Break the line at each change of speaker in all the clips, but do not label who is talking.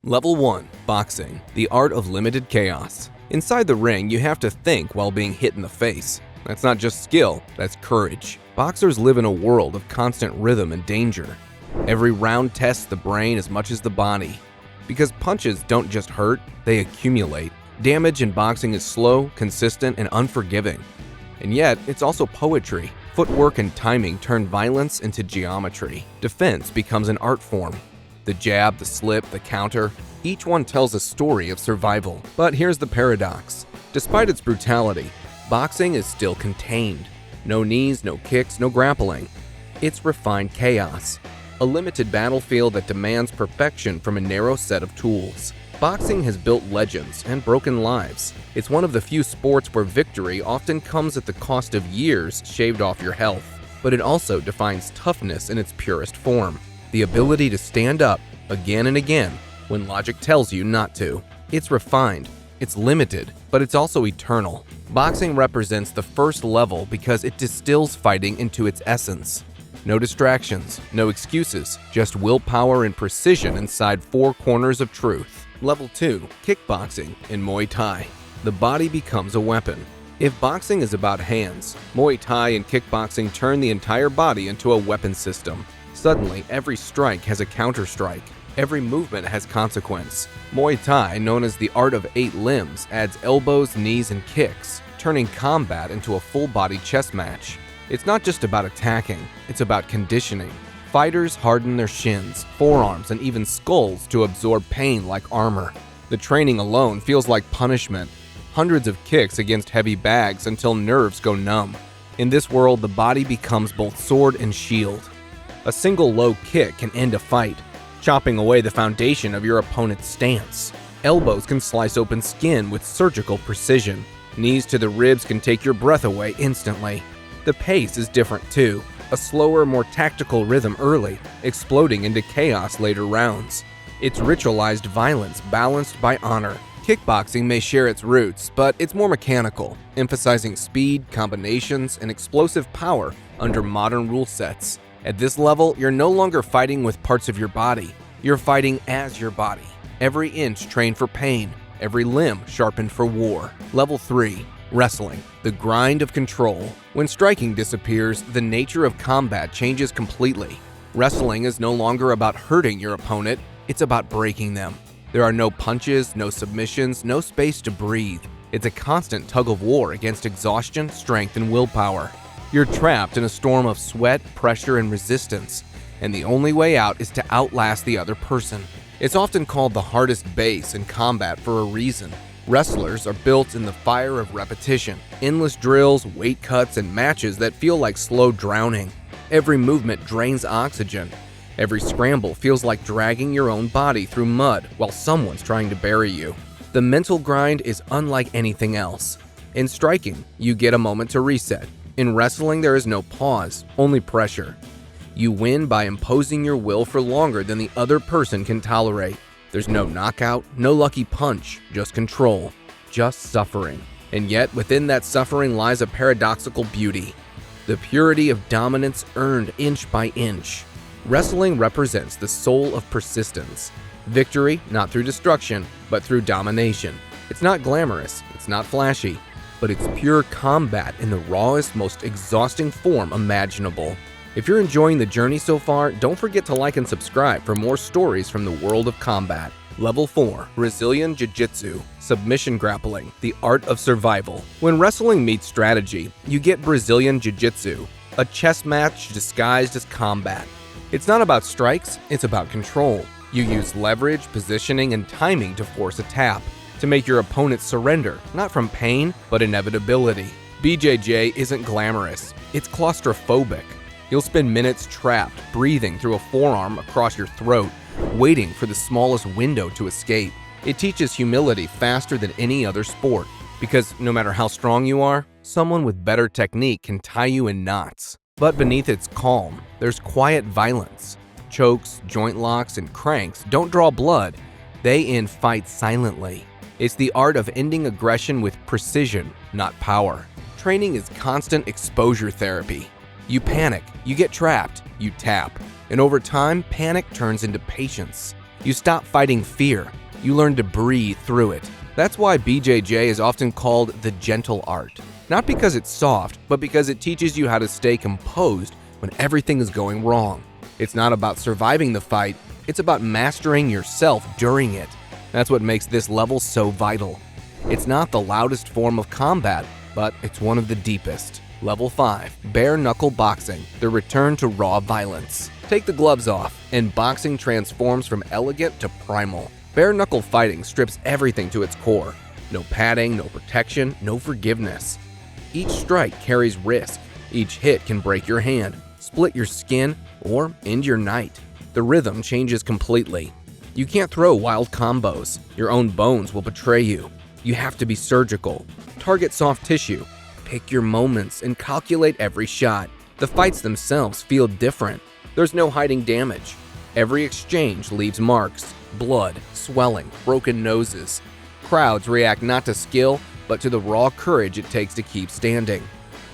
Level 1. Boxing, the art of limited chaos. Inside the ring, you have to think while being hit in the face. That's not just skill, that's courage. Boxers live in a world of constant rhythm and danger. Every round tests the brain as much as the body. Because punches don't just hurt, they accumulate. Damage in boxing is slow, consistent, and unforgiving. And yet, it's also poetry. Footwork and timing turn violence into geometry. Defense becomes an art form. The jab, the slip, the counter, each one tells a story of survival. But here's the paradox. Despite its brutality, boxing is still contained. No knees, no kicks, no grappling. It's refined chaos. A limited battlefield that demands perfection from a narrow set of tools. Boxing has built legends and broken lives. It's one of the few sports where victory often comes at the cost of years shaved off your health. But it also defines toughness in its purest form. The ability to stand up again and again when logic tells you not to. It's refined, it's limited, but it's also eternal. Boxing represents the first level because it distills fighting into its essence. No distractions, no excuses, just willpower and precision inside four corners of truth. Level 2. Kickboxing and Muay Thai. The body becomes a weapon. If boxing is about hands, Muay Thai and kickboxing turn the entire body into a weapon system. Suddenly, every strike has a counter-strike. Every movement has consequence. Muay Thai, known as the art of 8 limbs, adds elbows, knees, and kicks, turning combat into a full-body chess match. It's not just about attacking, it's about conditioning. Fighters harden their shins, forearms, and even skulls to absorb pain like armor. The training alone feels like punishment. Hundreds of kicks against heavy bags until nerves go numb. In this world, the body becomes both sword and shield. A single low kick can end a fight, chopping away the foundation of your opponent's stance. Elbows can slice open skin with surgical precision. Knees to the ribs can take your breath away instantly. The pace is different too. A slower, more tactical rhythm early, exploding into chaos later rounds. It's ritualized violence balanced by honor. Kickboxing may share its roots, but it's more mechanical, emphasizing speed, combinations, and explosive power under modern rule sets. At this level, you're no longer fighting with parts of your body. You're fighting as your body. Every inch trained for pain, every limb sharpened for war. Level 3. Wrestling, the grind of control. When striking disappears, the nature of combat changes completely. Wrestling is no longer about hurting your opponent, it's about breaking them. There are no punches, no submissions, no space to breathe. It's a constant tug of war against exhaustion, strength, and willpower. You're trapped in a storm of sweat, pressure, and resistance, and the only way out is to outlast the other person. It's often called the hardest base in combat for a reason. Wrestlers are built in the fire of repetition, endless drills, weight cuts, and matches that feel like slow drowning. Every movement drains oxygen. Every scramble feels like dragging your own body through mud while someone's trying to bury you. The mental grind is unlike anything else. In striking, you get a moment to reset. In wrestling, there is no pause, only pressure. You win by imposing your will for longer than the other person can tolerate. There's no knockout, no lucky punch, just control, just suffering. And yet, within that suffering lies a paradoxical beauty. The purity of dominance earned inch by inch. Wrestling represents the soul of persistence. Victory, not through destruction, but through domination. It's not glamorous, it's not flashy, but it's pure combat in the rawest, most exhausting form imaginable. If you're enjoying the journey so far, don't forget to like and subscribe for more stories from the world of combat. Level 4. Brazilian Jiu-Jitsu, submission grappling, the art of survival. When wrestling meets strategy, you get Brazilian Jiu-Jitsu, a chess match disguised as combat. It's not about strikes, it's about control. You use leverage, positioning, and timing to force a tap, to make your opponent surrender, not from pain, but inevitability. BJJ isn't glamorous, it's claustrophobic. You'll spend minutes trapped, breathing through a forearm across your throat, waiting for the smallest window to escape. It teaches humility faster than any other sport, because no matter how strong you are, someone with better technique can tie you in knots. But beneath its calm, there's quiet violence. Chokes, joint locks, and cranks don't draw blood. They end fights silently. It's the art of ending aggression with precision, not power. Training is constant exposure therapy. You panic, you get trapped, you tap, and over time, panic turns into patience. You stop fighting fear. You learn to breathe through it. That's why BJJ is often called the gentle art. Not because it's soft, but because it teaches you how to stay composed when everything is going wrong. It's not about surviving the fight, it's about mastering yourself during it. That's what makes this level so vital. It's not the loudest form of combat, but it's one of the deepest. Level 5, bare-knuckle boxing, the return to raw violence. Take the gloves off, and boxing transforms from elegant to primal. Bare-knuckle fighting strips everything to its core. No padding, no protection, no forgiveness. Each strike carries risk. Each hit can break your hand, split your skin, or end your night. The rhythm changes completely. You can't throw wild combos. Your own bones will betray you. You have to be surgical. Target soft tissue. Pick your moments and calculate every shot. The fights themselves feel different. There's no hiding damage. Every exchange leaves marks, blood, swelling, broken noses. Crowds react not to skill, but to the raw courage it takes to keep standing.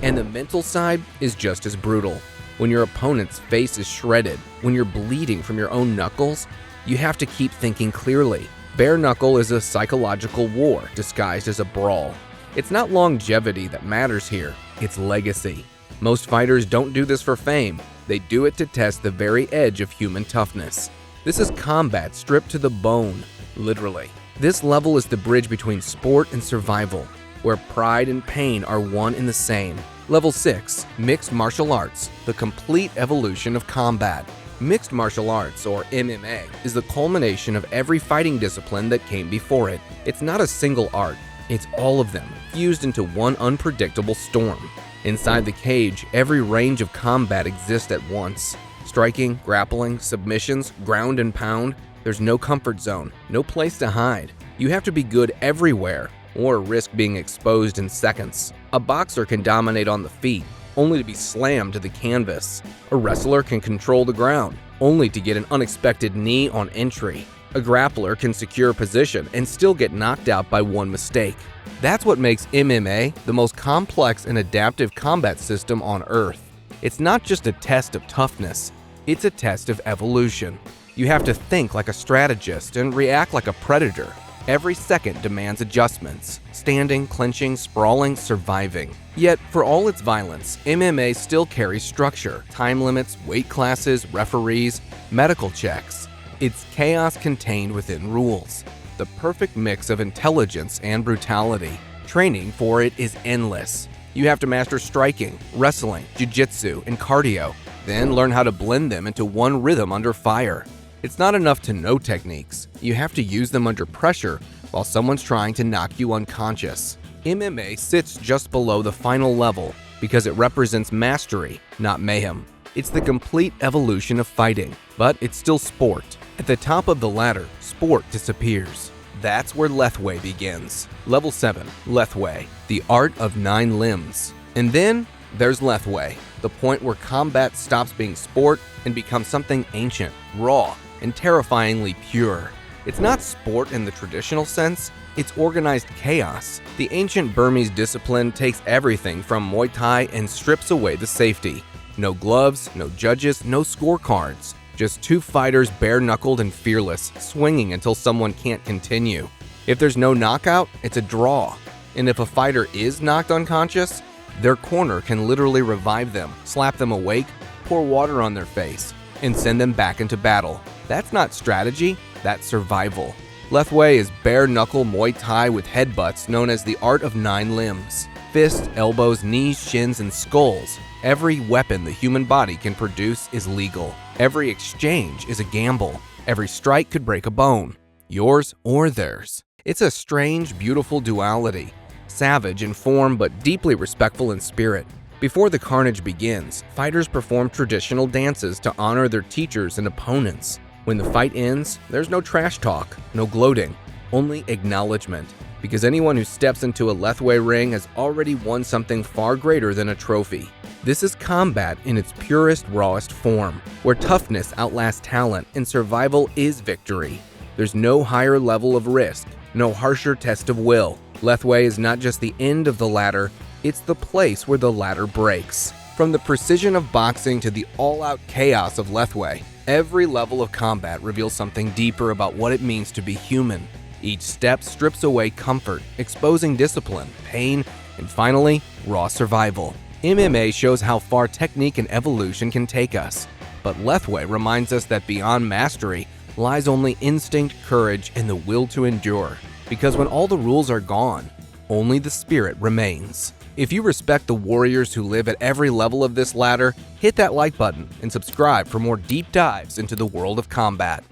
And the mental side is just as brutal. When your opponent's face is shredded, when you're bleeding from your own knuckles, you have to keep thinking clearly. Bare knuckle is a psychological war disguised as a brawl. It's not longevity that matters here, it's legacy. Most fighters don't do this for fame, they do it to test the very edge of human toughness. This is combat stripped to the bone, literally. This level is the bridge between sport and survival, where pride and pain are one and the same. Level 6, Mixed Martial Arts, the complete evolution of combat. Mixed martial arts, or MMA, is the culmination of every fighting discipline that came before it. It's not a single art, it's all of them, fused into one unpredictable storm. Inside the cage, every range of combat exists at once. Striking, grappling, submissions, ground and pound. There's no comfort zone, no place to hide. You have to be good everywhere, or risk being exposed in seconds. A boxer can dominate on the feet, only to be slammed to the canvas. A wrestler can control the ground, only to get an unexpected knee on entry. A grappler can secure position and still get knocked out by one mistake. That's what makes MMA the most complex and adaptive combat system on Earth. It's not just a test of toughness, it's a test of evolution. You have to think like a strategist and react like a predator. Every second demands adjustments, standing, clinching, sprawling, surviving. Yet, for all its violence, MMA still carries structure, time limits, weight classes, referees, medical checks. It's chaos contained within rules, the perfect mix of intelligence and brutality. Training for it is endless. You have to master striking, wrestling, jiu-jitsu, and cardio, then learn how to blend them into one rhythm under fire. It's not enough to know techniques. You have to use them under pressure while someone's trying to knock you unconscious. MMA sits just below the final level because it represents mastery, not mayhem. It's the complete evolution of fighting, but it's still sport. At the top of the ladder, sport disappears. That's where Lethwei begins. Level 7, Lethwei, the art of 9 limbs. And then there's Lethwei, the point where combat stops being sport and becomes something ancient, raw, and terrifyingly pure. It's not sport in the traditional sense, it's organized chaos. The ancient Burmese discipline takes everything from Muay Thai and strips away the safety. No gloves, no judges, no scorecards. Just 2 fighters bare-knuckled and fearless, swinging until someone can't continue. If there's no knockout, it's a draw. And if a fighter is knocked unconscious, their corner can literally revive them, slap them awake, pour water on their face, and send them back into battle. That's not strategy, that's survival. Lethwei is bare-knuckle Muay Thai with headbutts known as the art of 9 limbs. Fists, elbows, knees, shins, and skulls. Every weapon the human body can produce is legal. Every exchange is a gamble. Every strike could break a bone, yours or theirs. It's a strange, beautiful duality. Savage in form but deeply respectful in spirit. Before the carnage begins, fighters perform traditional dances to honor their teachers and opponents. When the fight ends, there's no trash talk, no gloating, only acknowledgement. Because anyone who steps into a Lethwei ring has already won something far greater than a trophy. This is combat in its purest, rawest form, where toughness outlasts talent and survival is victory. There's no higher level of risk, no harsher test of will. Lethwei is not just the end of the ladder, it's the place where the ladder breaks. From the precision of boxing to the all-out chaos of Lethwei, Every level of combat reveals something deeper about what it means to be human. Each step strips away comfort, exposing discipline, pain, and finally, raw survival. MMA shows how far technique and evolution can take us. But Lethwei reminds us that beyond mastery lies only instinct, courage, and the will to endure. Because when all the rules are gone, only the spirit remains. If you respect the warriors who live at every level of this ladder, hit that like button and subscribe for more deep dives into the world of combat.